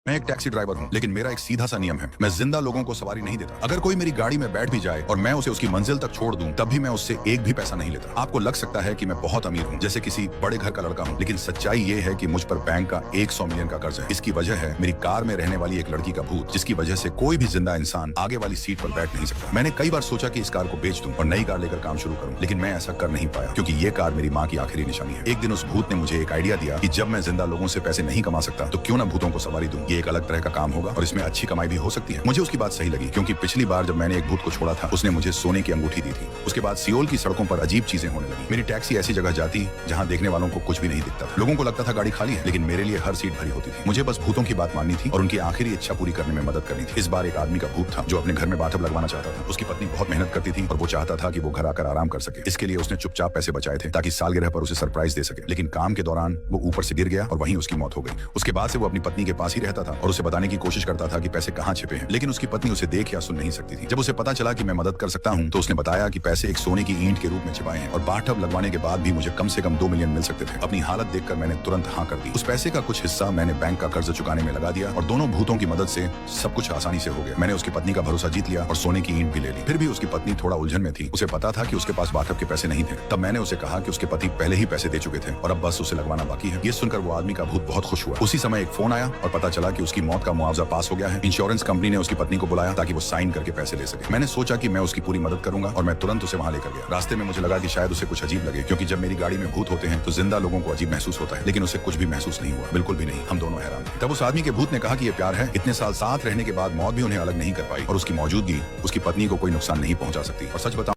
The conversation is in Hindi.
मैं एक टैक्सी ड्राइवर हूँ, लेकिन मेरा एक सीधा सा नियम है, मैं जिंदा लोगों को सवारी नहीं देता। अगर कोई मेरी गाड़ी में बैठ भी जाए और मैं उसे उसकी मंजिल तक छोड़ दूं, तब भी मैं उससे एक भी पैसा नहीं लेता। आपको लग सकता है कि मैं बहुत अमीर हूँ, जैसे किसी बड़े घर का लड़का हूँ, लेकिन सच्चाई ये है कि मुझ पर बैंक का 100 मिलियन का कर्ज है। इसकी वजह है मेरी कार में रहने वाली एक लड़की का भूत, जिसकी वजह से कोई भी जिंदा इंसान आगे वाली सीट पर बैठ नहीं सकता। मैंने कई बार सोचा कि इस कार को बेच दूं और नई कार लेकर काम शुरू करूं, लेकिन मैं ऐसा कर नहीं पाया, क्योंकि ये कार मेरी माँ की आखिरी निशानी है। एक दिन उस भूत ने मुझे एक आइडिया दिया कि जब मैं जिंदा लोगों से पैसे नहीं कमा सकता, तो क्यों ना भूतों को सवारी दूं। ये एक अलग तरह का काम होगा और इसमें अच्छी कमाई भी हो सकती है। मुझे उसकी बात सही लगी, क्योंकि पिछली बार जब मैंने एक भूत को छोड़ा था, उसने मुझे सोने की अंगूठी दी थी। उसके बाद सियोल की सड़कों पर अजीब चीजें होने लगी। मेरी टैक्सी ऐसी जगह जाती जहां देखने वालों को कुछ भी नहीं दिखता था। लोगों को लगता था गाड़ी खाली है, लेकिन मेरे लिए हर सीट भरी होती थी। मुझे बस भूतों की बात माननी थी और उनकी आखिरी इच्छा पूरी करने में मदद करनी थी। इस बार एक आदमी का भूत था जो अपने घर में बाथटब लगवाना चाहता था। उसकी पत्नी बहुत मेहनत करती थी और वो चाहता था कि वो घर आकर आराम कर सके। इसके लिए उसने चुपचाप पैसे बचाए थे ताकि सालगिरह पर उसे सरप्राइज दे सके। लेकिन काम के दौरान वो ऊपर से गिर गया और वहीं उसकी मौत हो गई। उसके बाद से वो अपनी पत्नी के पास ही रहता था और उसे बताने की कोशिश करता था कि पैसे कहाँ छिपे हैं, लेकिन उसकी पत्नी उसे देख या सुन नहीं सकती थी। जब उसे पता चला कि मैं मदद कर सकता हूँ, तो उसने बताया कि पैसे एक सोने की ईंट के रूप में छिपाए हैं और बाथटब लगवाने के बाद भी मुझे कम से कम 2 मिलियन मिल सकते थे। अपनी हालत देखकर मैंने तुरंत हाँ कर दी। उस पैसे का कुछ हिस्सा मैंने बैंक का कर्ज चुकाने में लगा दिया और दोनों भूतों की मदद से सब कुछ आसानी से हो गया। मैंने उसकी पत्नी का भरोसा जीत लिया और सोने की ईंट भी ले ली। फिर भी उसकी पत्नी थोड़ा उलझन में थी। उसे पता था कि उसके पास बाथटब के पैसे नहीं थे। तब मैंने उसे कहा कि उसके पति पहले ही पैसे दे चुके थे और अब बस उसे लगवाना बाकी है। ये सुनकर वो आदमी का भूत बहुत खुश हुआ। उसी समय एक फोन आया और पता चला कि उसकी मौत का मुआवजा पास हो गया है। इंश्योरेंस कंपनी ने उसकी पत्नी को बुलाया ताकि वो साइन करके पैसे ले सके। मैंने सोचा कि मैं उसकी पूरी मदद करूंगा और मैं तुरंत उसे वहां लेकर गया। रास्ते में मुझे लगा कि शायद उसे कुछ अजीब लगे, क्योंकि जब मेरी गाड़ी में भूत होते हैं तो जिंदा लोगों को अजीब महसूस होता है, लेकिन उसे कुछ भी महसूस नहीं हुआ, बिल्कुल भी नहीं। हम दोनों हैरान थे। तब उस आदमी के भूत ने कहा कि ये प्यार है। इतने साल साथ रहने के बाद मौत भी उन्हें अलग नहीं कर पाई और उसकी मौजूदगी उसकी पत्नी को कोई नुकसान नहीं पहुंचा सकती। और सच बताऊं